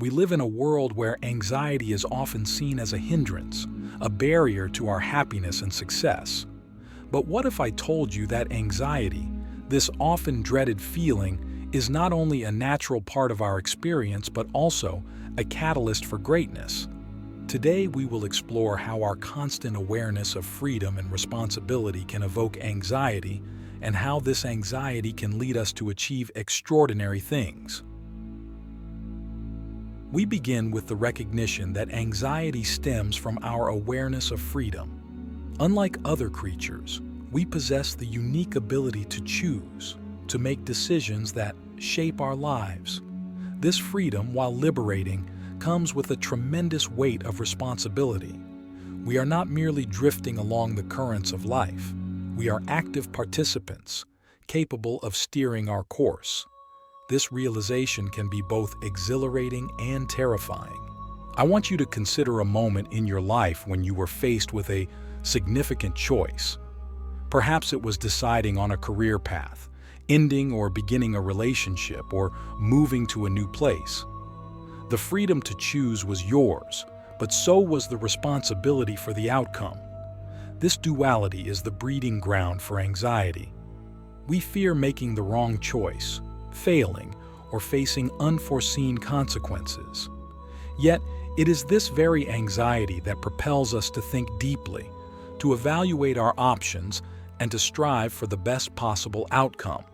We live in a world where anxiety is often seen as a hindrance, a barrier to our happiness and success. But what if I told you that anxiety, this often dreaded feeling, is not only a natural part of our experience but also a catalyst for greatness? Today we will explore how our constant awareness of freedom and responsibility can evoke anxiety, and how this anxiety can lead us to achieve extraordinary things. We begin with the recognition that anxiety stems from our awareness of freedom. Unlike other creatures, we possess the unique ability to choose, to make decisions that shape our lives. This freedom, while liberating, comes with a tremendous weight of responsibility. We are not merely drifting along the currents of life. We are active participants, capable of steering our course. This realization can be both exhilarating and terrifying. I want you to consider a moment in your life when you were faced with a significant choice. Perhaps it was deciding on a career path, ending or beginning a relationship, or moving to a new place. The freedom to choose was yours, but so was the responsibility for the outcome. This duality is the breeding ground for anxiety. We fear making the wrong choice, failing, or facing unforeseen consequences. Yet, it is this very anxiety that propels us to think deeply, to evaluate our options, and to strive for the best possible outcome.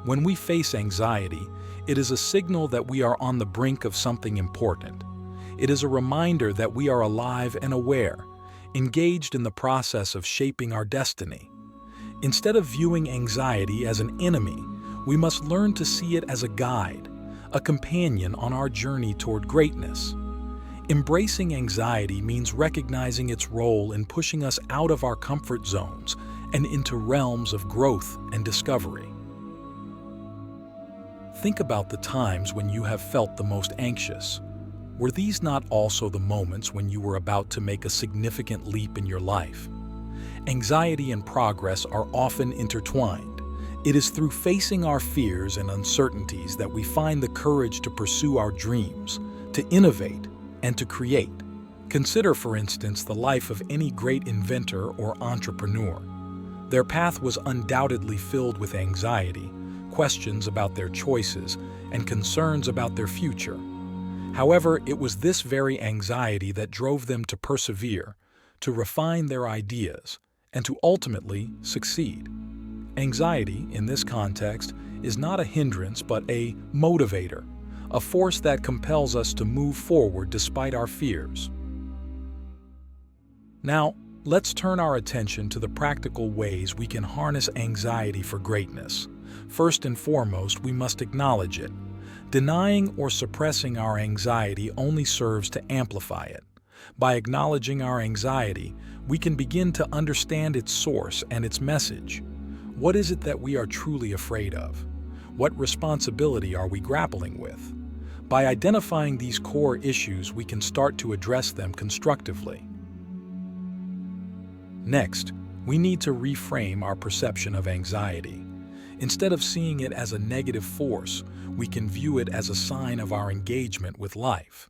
When we face anxiety, it is a signal that we are on the brink of something important. It is a reminder that we are alive and aware, engaged in the process of shaping our destiny. Instead of viewing anxiety as an enemy, we must learn to see it as a guide, a companion on our journey toward greatness. Embracing anxiety means recognizing its role in pushing us out of our comfort zones and into realms of growth and discovery. Think about the times when you have felt the most anxious. Were these not also the moments when you were about to make a significant leap in your life? Anxiety and progress are often intertwined. It is through facing our fears and uncertainties that we find the courage to pursue our dreams, to innovate, and to create. Consider, for instance, the life of any great inventor or entrepreneur. Their path was undoubtedly filled with anxiety, questions about their choices, and concerns about their future. However, it was this very anxiety that drove them to persevere, to refine their ideas, and to ultimately succeed. Anxiety, in this context, is not a hindrance but a motivator, a force that compels us to move forward despite our fears. Now, let's turn our attention to the practical ways we can harness anxiety for greatness. First and foremost, we must acknowledge it. Denying or suppressing our anxiety only serves to amplify it. By acknowledging our anxiety, we can begin to understand its source and its message. What is it that we are truly afraid of? What responsibility are we grappling with? By identifying these core issues, we can start to address them constructively. Next, we need to reframe our perception of anxiety. Instead of seeing it as a negative force, we can view it as a sign of our engagement with life.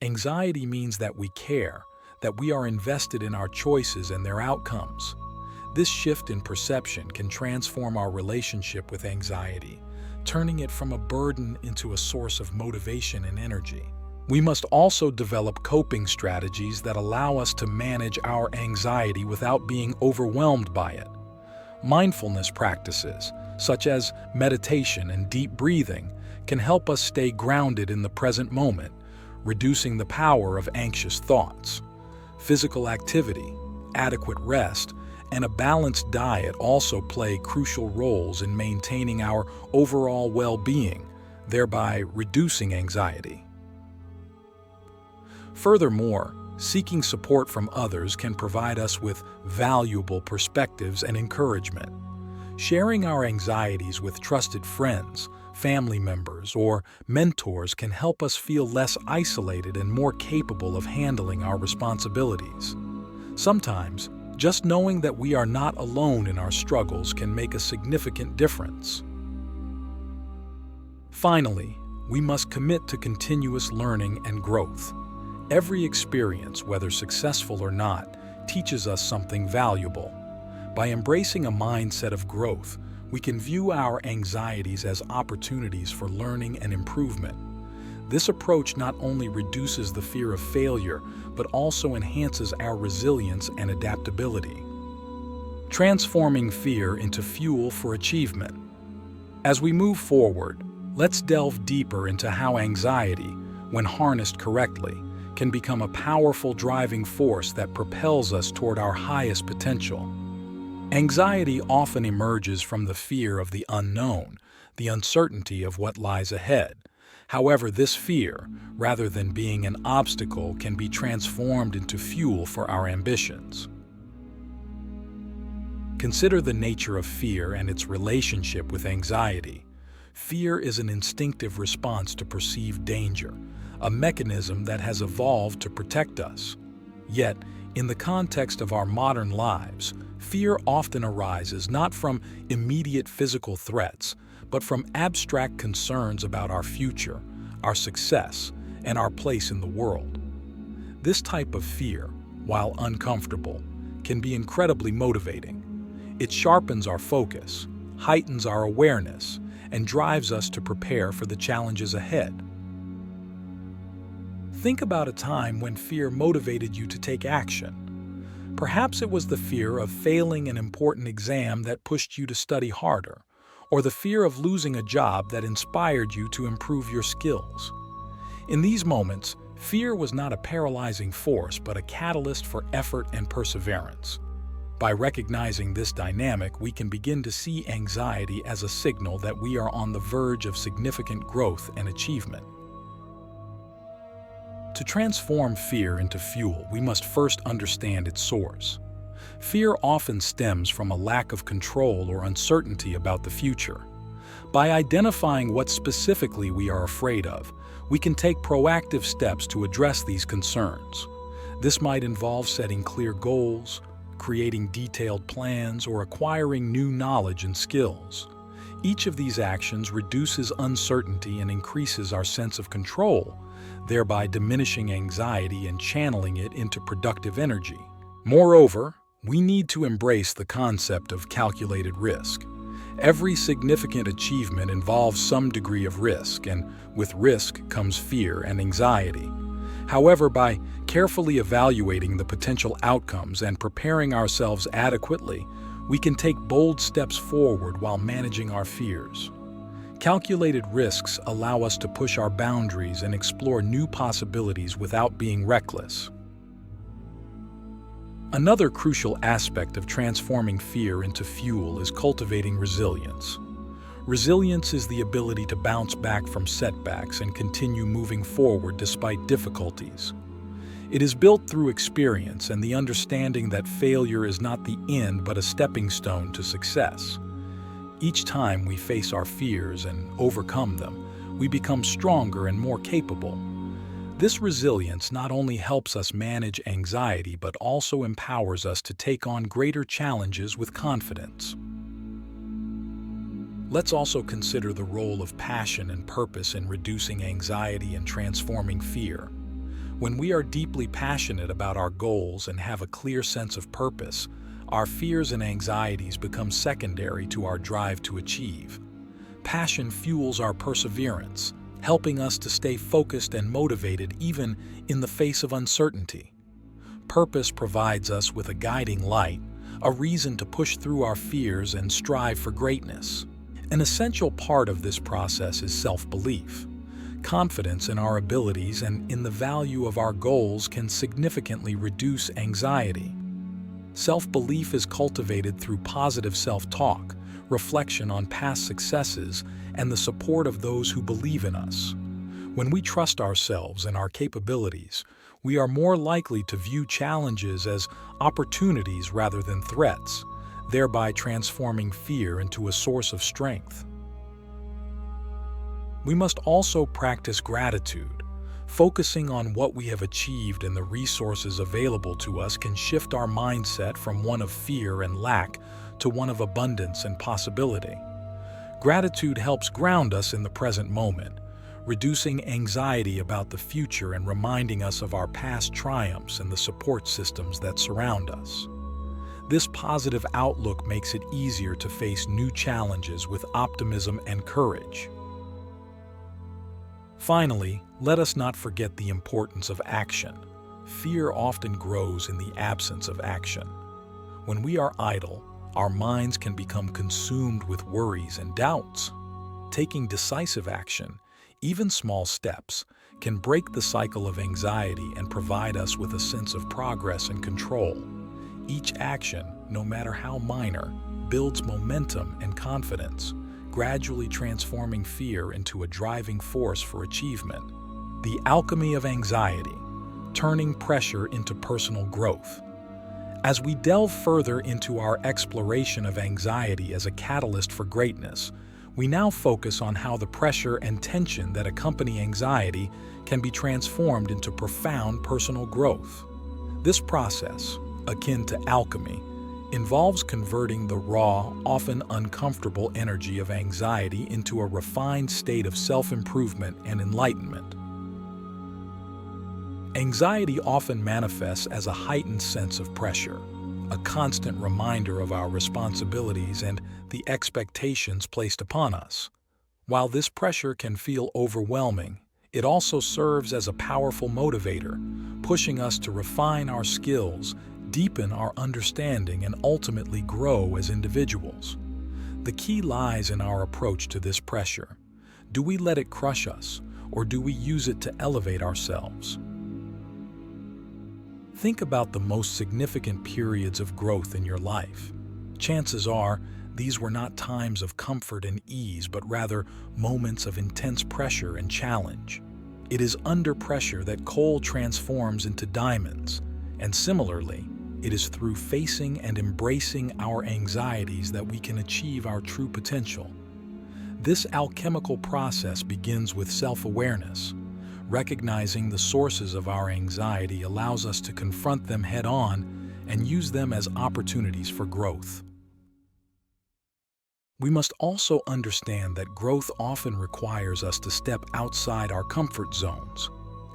Anxiety means that we care, that we are invested in our choices and their outcomes. This shift in perception can transform our relationship with anxiety, turning it from a burden into a source of motivation and energy. We must also develop coping strategies that allow us to manage our anxiety without being overwhelmed by it. Mindfulness practices, such as meditation and deep breathing, can help us stay grounded in the present moment, reducing the power of anxious thoughts. Physical activity, adequate rest, and a balanced diet also play crucial roles in maintaining our overall well-being, thereby reducing anxiety. Furthermore, seeking support from others can provide us with valuable perspectives and encouragement. Sharing our anxieties with trusted friends, family members, or mentors can help us feel less isolated and more capable of handling our responsibilities. Sometimes, just knowing that we are not alone in our struggles can make a significant difference. Finally, we must commit to continuous learning and growth. Every experience, whether successful or not, teaches us something valuable. By embracing a mindset of growth, we can view our anxieties as opportunities for learning and improvement. This approach not only reduces the fear of failure, but also enhances our resilience and adaptability, transforming fear into fuel for achievement. As we move forward, let's delve deeper into how anxiety, when harnessed correctly, can become a powerful driving force that propels us toward our highest potential. Anxiety often emerges from the fear of the unknown, the uncertainty of what lies ahead. However, this fear, rather than being an obstacle, can be transformed into fuel for our ambitions. Consider the nature of fear and its relationship with anxiety. Fear is an instinctive response to perceived danger, a mechanism that has evolved to protect us. Yet, in the context of our modern lives, fear often arises not from immediate physical threats, but from abstract concerns about our future, our success, and our place in the world. This type of fear, while uncomfortable, can be incredibly motivating. It sharpens our focus, heightens our awareness, and drives us to prepare for the challenges ahead. Think about a time when fear motivated you to take action. Perhaps it was the fear of failing an important exam that pushed you to study harder, or the fear of losing a job that inspired you to improve your skills. In these moments, fear was not a paralyzing force, but a catalyst for effort and perseverance. By recognizing this dynamic, we can begin to see anxiety as a signal that we are on the verge of significant growth and achievement. To transform fear into fuel, we must first understand its source. Fear often stems from a lack of control or uncertainty about the future. By identifying what specifically we are afraid of, we can take proactive steps to address these concerns. This might involve setting clear goals, creating detailed plans, or acquiring new knowledge and skills. Each of these actions reduces uncertainty and increases our sense of control, thereby diminishing anxiety and channeling it into productive energy. Moreover, we need to embrace the concept of calculated risk. Every significant achievement involves some degree of risk, and with risk comes fear and anxiety. However, by carefully evaluating the potential outcomes and preparing ourselves adequately, we can take bold steps forward while managing our fears. Calculated risks allow us to push our boundaries and explore new possibilities without being reckless. Another crucial aspect of transforming fear into fuel is cultivating resilience. Resilience is the ability to bounce back from setbacks and continue moving forward despite difficulties. It is built through experience and the understanding that failure is not the end but a stepping stone to success. Each time we face our fears and overcome them, we become stronger and more capable. This resilience not only helps us manage anxiety but also empowers us to take on greater challenges with confidence. Let's also consider the role of passion and purpose in reducing anxiety and transforming fear. When we are deeply passionate about our goals and have a clear sense of purpose, our fears and anxieties become secondary to our drive to achieve. Passion fuels our perseverance, helping us to stay focused and motivated even in the face of uncertainty. Purpose provides us with a guiding light, a reason to push through our fears and strive for greatness. An essential part of this process is self-belief. Confidence in our abilities and in the value of our goals can significantly reduce anxiety. Self-belief is cultivated through positive self-talk, reflection on past successes, and the support of those who believe in us. When we trust ourselves and our capabilities, we are more likely to view challenges as opportunities rather than threats, thereby transforming fear into a source of strength. We must also practice gratitude. Focusing on what we have achieved and the resources available to us can shift our mindset from one of fear and lack to one of abundance and possibility. Gratitude helps ground us in the present moment, reducing anxiety about the future and reminding us of our past triumphs and the support systems that surround us. This positive outlook makes it easier to face new challenges with optimism and courage. Finally, let us not forget the importance of action. Fear often grows in the absence of action. When we are idle, our minds can become consumed with worries and doubts. Taking decisive action, even small steps, can break the cycle of anxiety and provide us with a sense of progress and control. Each action, no matter how minor, builds momentum and confidence, gradually transforming fear into a driving force for achievement. The alchemy of anxiety, turning pressure into personal growth. As we delve further into our exploration of anxiety as a catalyst for greatness, we now focus on how the pressure and tension that accompany anxiety can be transformed into profound personal growth. This process, akin to alchemy, involves converting the raw, often uncomfortable energy of anxiety into a refined state of self-improvement and enlightenment. Anxiety often manifests as a heightened sense of pressure, a constant reminder of our responsibilities and the expectations placed upon us. While this pressure can feel overwhelming, it also serves as a powerful motivator, pushing us to refine our skills, deepen our understanding, and ultimately grow as individuals. The key lies in our approach to this pressure. Do we let it crush us, or do we use it to elevate ourselves? Think about the most significant periods of growth in your life. Chances are, these were not times of comfort and ease, but rather moments of intense pressure and challenge. It is under pressure that coal transforms into diamonds, and similarly, it is through facing and embracing our anxieties that we can achieve our true potential. This alchemical process begins with self-awareness. Recognizing the sources of our anxiety allows us to confront them head-on and use them as opportunities for growth. We must also understand that growth often requires us to step outside our comfort zones.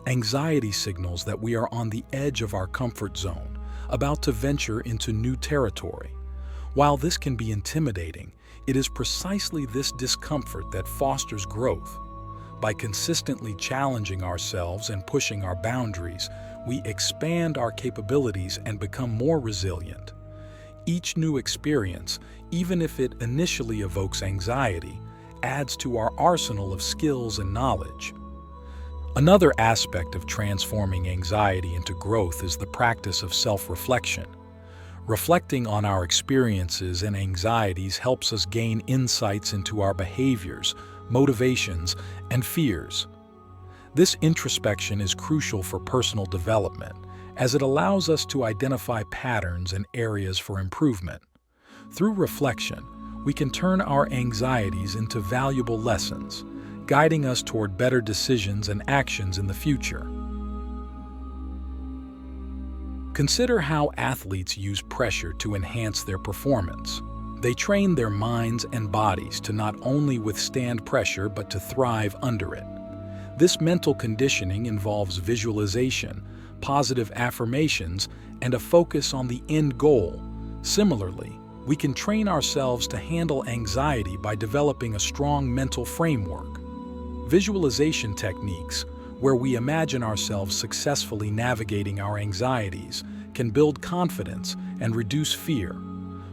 Anxiety signals that we are on the edge of our comfort zone, about to venture into new territory. While this can be intimidating, it is precisely this discomfort that fosters growth. By consistently challenging ourselves and pushing our boundaries, we expand our capabilities and become more resilient. Each new experience, even if it initially evokes anxiety, adds to our arsenal of skills and knowledge. Another aspect of transforming anxiety into growth is the practice of self-reflection. Reflecting on our experiences and anxieties helps us gain insights into our behaviors, motivations, and fears. This introspection is crucial for personal development, as it allows us to identify patterns and areas for improvement. Through reflection, we can turn our anxieties into valuable lessons, guiding us toward better decisions and actions in the future. Consider how athletes use pressure to enhance their performance. They train their minds and bodies to not only withstand pressure but to thrive under it. This mental conditioning involves visualization, positive affirmations, and a focus on the end goal. Similarly, we can train ourselves to handle anxiety by developing a strong mental framework. Visualization techniques, where we imagine ourselves successfully navigating our anxieties, can build confidence and reduce fear.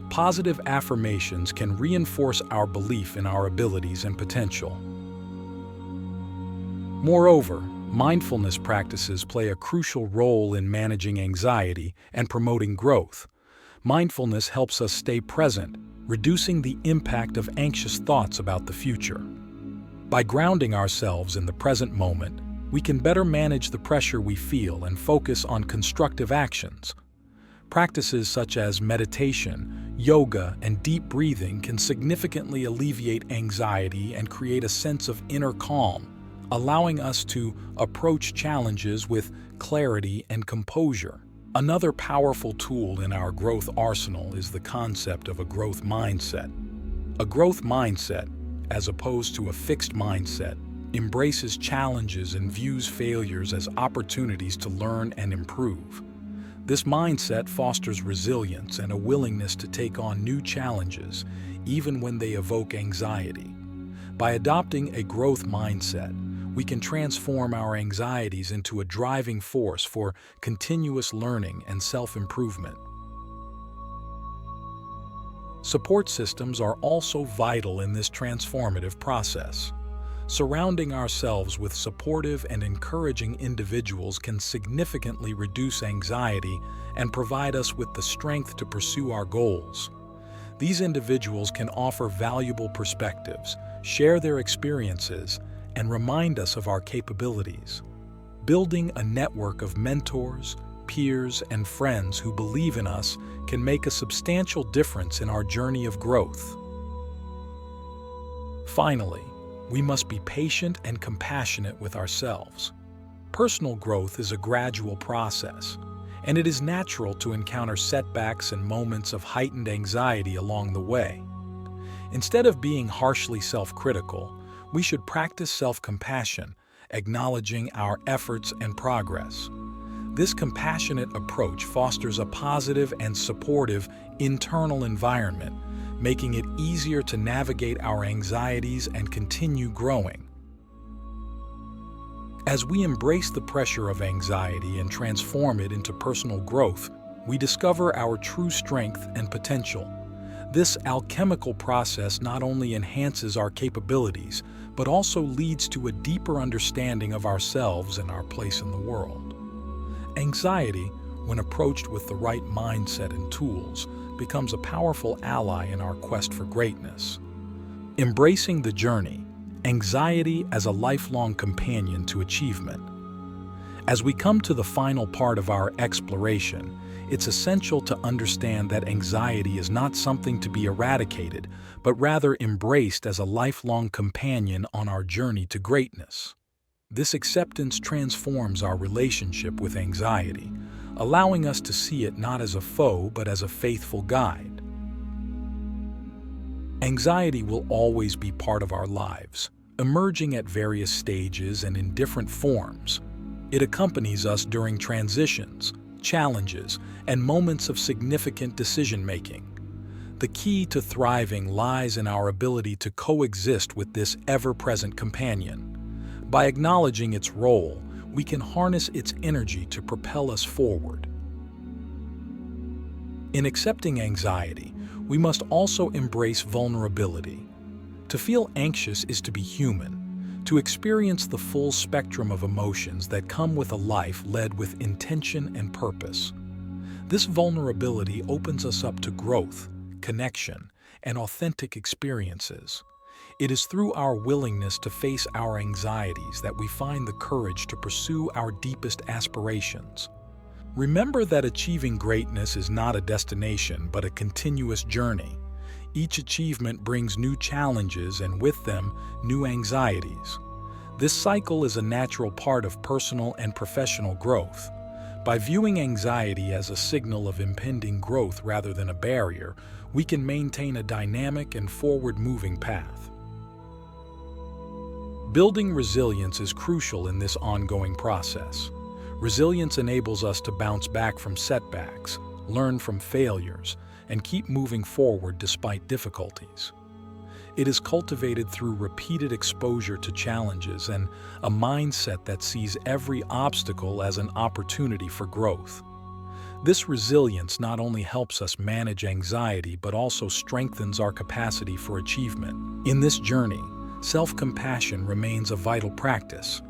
Positive affirmations can reinforce our belief in our abilities and potential. Moreover, mindfulness practices play a crucial role in managing anxiety and promoting growth. Mindfulness helps us stay present, reducing the impact of anxious thoughts about the future. By grounding ourselves in the present moment, we can better manage the pressure we feel and focus on constructive actions. Practices such as meditation, yoga, and deep breathing can significantly alleviate anxiety and create a sense of inner calm, allowing us to approach challenges with clarity and composure. Another powerful tool in our growth arsenal is the concept of a growth mindset. A growth mindset, as opposed to a fixed mindset, embraces challenges and views failures as opportunities to learn and improve. This mindset fosters resilience and a willingness to take on new challenges, even when they evoke anxiety. By adopting a growth mindset, we can transform our anxieties into a driving force for continuous learning and self-improvement. Support systems are also vital in this transformative process. Surrounding ourselves with supportive and encouraging individuals can significantly reduce anxiety and provide us with the strength to pursue our goals. These individuals can offer valuable perspectives, share their experiences, and remind us of our capabilities. Building a network of mentors, peers, and friends who believe in us can make a substantial difference in our journey of growth. Finally, we must be patient and compassionate with ourselves. Personal growth is a gradual process, and it is natural to encounter setbacks and moments of heightened anxiety along the way. Instead of being harshly self-critical, we should practice self-compassion, acknowledging our efforts and progress. This compassionate approach fosters a positive and supportive internal environment, making it easier to navigate our anxieties and continue growing. As we embrace the pressure of anxiety and transform it into personal growth, we discover our true strength and potential. This alchemical process not only enhances our capabilities, but also leads to a deeper understanding of ourselves and our place in the world. Anxiety, when approached with the right mindset and tools, becomes a powerful ally in our quest for greatness. Embracing the journey, anxiety as a lifelong companion to achievement. As we come to the final part of our exploration, it's essential to understand that anxiety is not something to be eradicated, but rather embraced as a lifelong companion on our journey to greatness. This acceptance transforms our relationship with anxiety, allowing us to see it not as a foe but as a faithful guide. Anxiety will always be part of our lives, emerging at various stages and in different forms. It accompanies us during transitions, challenges, and moments of significant decision-making. The key to thriving lies in our ability to coexist with this ever-present companion. By acknowledging its role, we can harness its energy to propel us forward. In accepting anxiety, we must also embrace vulnerability. To feel anxious is to be human, to experience the full spectrum of emotions that come with a life led with intention and purpose. This vulnerability opens us up to growth, connection, and authentic experiences. It is through our willingness to face our anxieties that we find the courage to pursue our deepest aspirations. Remember that achieving greatness is not a destination but a continuous journey. Each achievement brings new challenges and with them, new anxieties. This cycle is a natural part of personal and professional growth. By viewing anxiety as a signal of impending growth rather than a barrier, we can maintain a dynamic and forward-moving path. Building resilience is crucial in this ongoing process. Resilience enables us to bounce back from setbacks, learn from failures, and keep moving forward despite difficulties. It is cultivated through repeated exposure to challenges and a mindset that sees every obstacle as an opportunity for growth. This resilience not only helps us manage anxiety but also strengthens our capacity for achievement. In this journey, self-compassion remains a vital practice.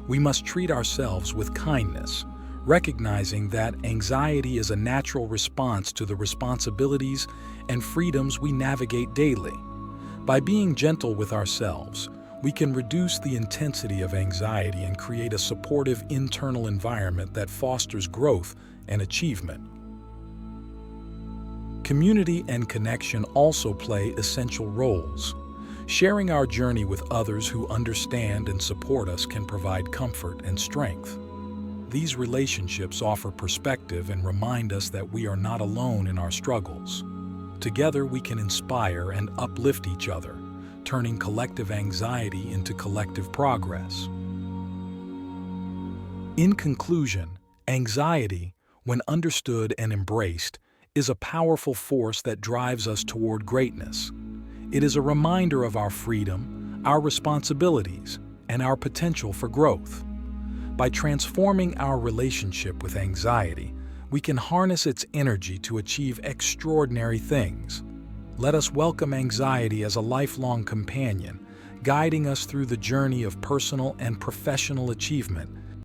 We must treat ourselves with kindness, recognizing that anxiety is a natural response to the responsibilities and freedoms we navigate daily. By being gentle with ourselves, we can reduce the intensity of anxiety and create a supportive internal environment that fosters growth and achievement. Community and connection also play essential roles. Sharing our journey with others who understand and support us can provide comfort and strength. These relationships offer perspective and remind us that we are not alone in our struggles. Together we can inspire and uplift each other, turning collective anxiety into collective progress. In conclusion, anxiety, when understood and embraced, is a powerful force that drives us toward greatness. It is a reminder of our freedom, our responsibilities, and our potential for growth. By transforming our relationship with anxiety, we can harness its energy to achieve extraordinary things. Let us welcome anxiety as a lifelong companion, guiding us through the journey of personal and professional achievement